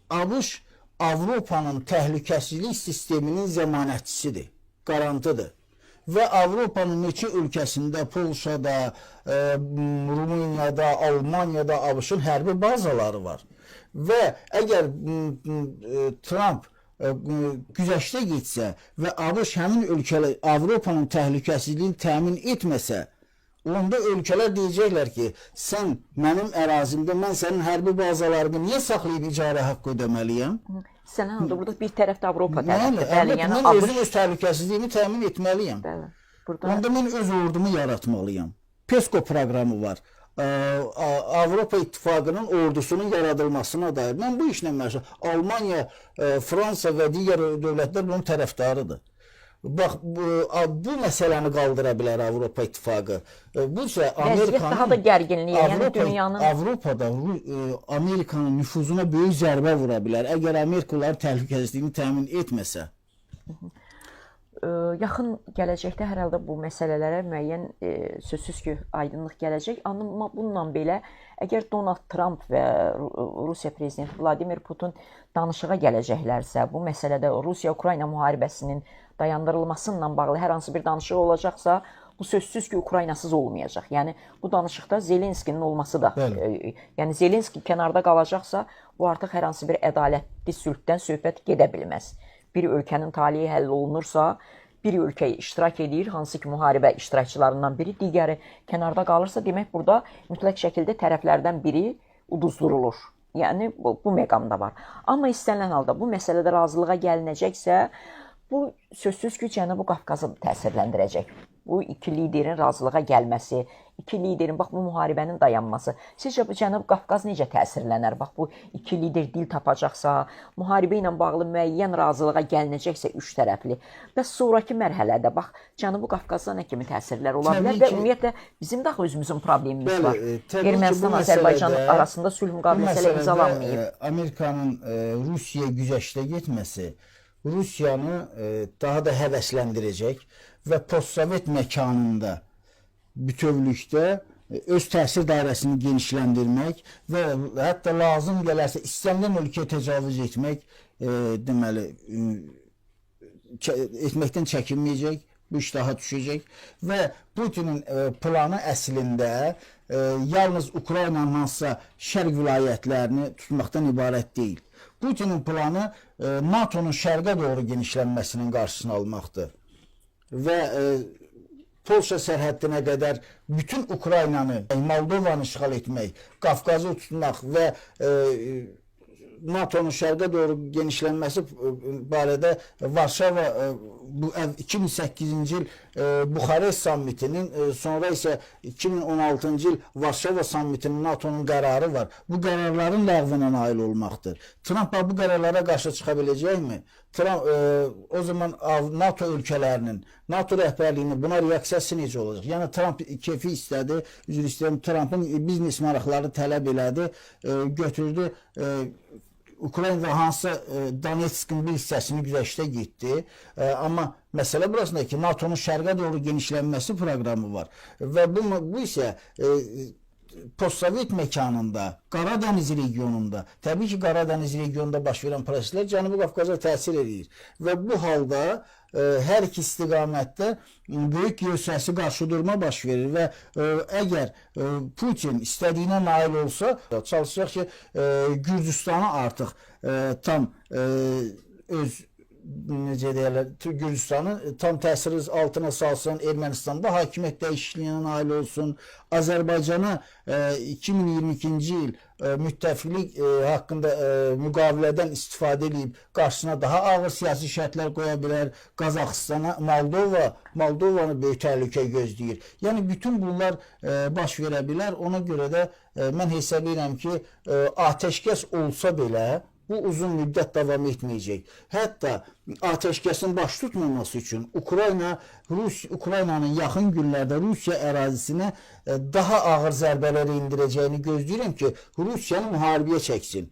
ABŞ Avropanın təhlükəsizlik sisteminin zəmanətçisidir, qarantıdır. Və Avropanın neçə ölkəsində, Polşada, Rumuniyada, Almaniyada ABŞ-ın hərbi bazaları var. Və əgər Trump güzəştə getsə və ABŞ həmin ölkələr Avropanın təhlükəsizliyini təmin etməsə, onda ölkələr deyəcəklər ki, sən mənim ərazimdə, mən sənin hərbi bazalarını niyə saxlayıb icarə haqqı ödəməliyəm? Sən hansı burada bir tərəfdə Avropa tərəfdə. Bəli, mən özüm öz təhlükəsizliyimi təmin etməliyəm. Bəli. Onda mən öz ordumu yaratmalıyam. PESCO proqramı var. Avropa İttifaqının ordusunun yaradılmasına dair. Mən bu işlə məşğul. Almanya, Fransa və digər dövlətlər bunun tərəfdarıdır. Bax, bu məsələni qaldıra bilər Avropa İttifaqı. Bu isə Amerikanın daha da gərginliyə, yəni dünyanın Avropada Amerikanın nüfuzuna böyük zərbə vura bilər. Əgər Amerikalılar təhlükəsizliyini təmin etməsə. Yaxın gələcəkdə hər halda bu məsələlərə müəyyən sözsüz ki, aydınlıq gələcək. Amma bununla belə, əgər Donald Trump və Rusiya prezidenti Vladimir Putin danışığa gələcəklərsə, bu məsələdə Rusiya-Ukrayna müharibəsinin dayandırılmasıyla bağlı hər hansı bir danışıq olacaqsa, bu sözsüz ki, Ukraynasız olmayacaq. Yəni, bu danışıqda Zelenskinin olması da, yəni Zelenski kənarda qalacaqsa, bu artıq hər hansı bir ədalətli sülhdən söhbət gedə bilməz. Bir ölkənin taleyi həll olunursa, bir ölkə iştirak edir, hansı ki, müharibə iştirakçılarından biri, digəri kənarda qalırsa, demək burada mütləq şəkildə tərəflərdən biri uduzdurulur. Yəni, bu məqamda var. Amma istənilən halda bu məsələdə razılığa gəlinəcəksə, bu sözsüz ki, Cənubi Qafqazı təsirləndirəcək. Bu iki liderin razılığa gəlməsi, iki liderin bax bu müharibənin dayanması. Sizcə bu Cənubi Qafqaz necə təsirlənər? Bax bu iki lider dil tapacaqsa, müharibə ilə bağlı müəyyən razılığa gəlinəcəksə üç tərəfli. Və sonraki mərhələdə bax Cənubi Qafqazda nə kimi təsirlər ola bilər və ümumiyyətlə bizim də özümüzün problemimiz var. Ermənistan Azərbaycan arasında sülh müqaviləsi ilə imzalanmayıb. Amerikanın Rusiyaya güzəştə getməsi Rusiyanı daha da həvəsləndirəcək və postsovet məkanında bütövlükdə öz təsir dairəsini genişləndirmək və hətta lazım gələrsə istənilən ölkəyə təcavüz etmək deməli etməkdən çəkinməyəcək, bu iş daha düşəcək və Putinin planı əslində yalnız Ukraynanın hansısa şərq vilayətlərini tutmaqdan ibarət deyil. Putinin planı NATO'nun şərqə doğru genişlənməsinin qarşısını almaqdır və Polşa sərhəddinə qədər bütün Ukraynanı, Moldovanı işğal etmək, Qafqazı tutmaq və NATO'nun şərqə doğru genişlənməsi barədə Varşava bu 2008-ci il Buxarest sammitinin, sonra isə 2016-cı il Varşava sammitinin NATO'nun qərarı var. Bu qərarların ləğvinə nail olmaqdır. Trump bu qərarlara qarşı çıxa biləcəkmi? Trump o zaman NATO ölkələrinin, NATO rəhbərliyinin buna reaksiyası necə olacaq? Yəni Trump keyfi istədi, üzr istəyirəm, Trump'ın biznes maraqları tələb elədi, götürdü Ukraynada hansısa Donetsk'in bir hissəsini güzəştə getdi. Amma məsələ burasında ki, NATO'nun şərqə doğru genişlənməsi proqramı var. Və bu isə postsovet məkanında, Qaradəniz regionunda, təbii ki, Qaradəniz regionunda baş verən proseslər Cənubi Qafqaza təsir edir. Və bu halda hər iki istiqamətdə böyük geosiyasi qarşıdurma baş verir və əgər Putin istədiyinə nail olsa, çalışacaq ki, Gürcüstanı artıq tam öz necə deyirlər, Gürcüstanı tam təsir altına salsın, Ermənistanda hakimiyyət dəyişikliyinə nail olsun, Azərbaycana 2022-ci il müttəfiqlik haqqında müqavilədən istifadə edib qarşısına daha ağır siyasi şərtlər qoya bilər, Qazaxıstana, Moldovanı böyük təhlükə gözləyir. Yəni bütün bunlar baş verə bilər, ona görə də mən hesab edirəm ki, atəşkəs olsa belə bu uzun müddət davam etməyəcək. Hətta atəşkəsin baş tutmaması üçün Ukraynanın yaxın günlərdə Rusiya ərazisinə daha ağır zərbələr indirəcəyini gözləyirəm ki, Rusiyanı müharibəyə çəksin.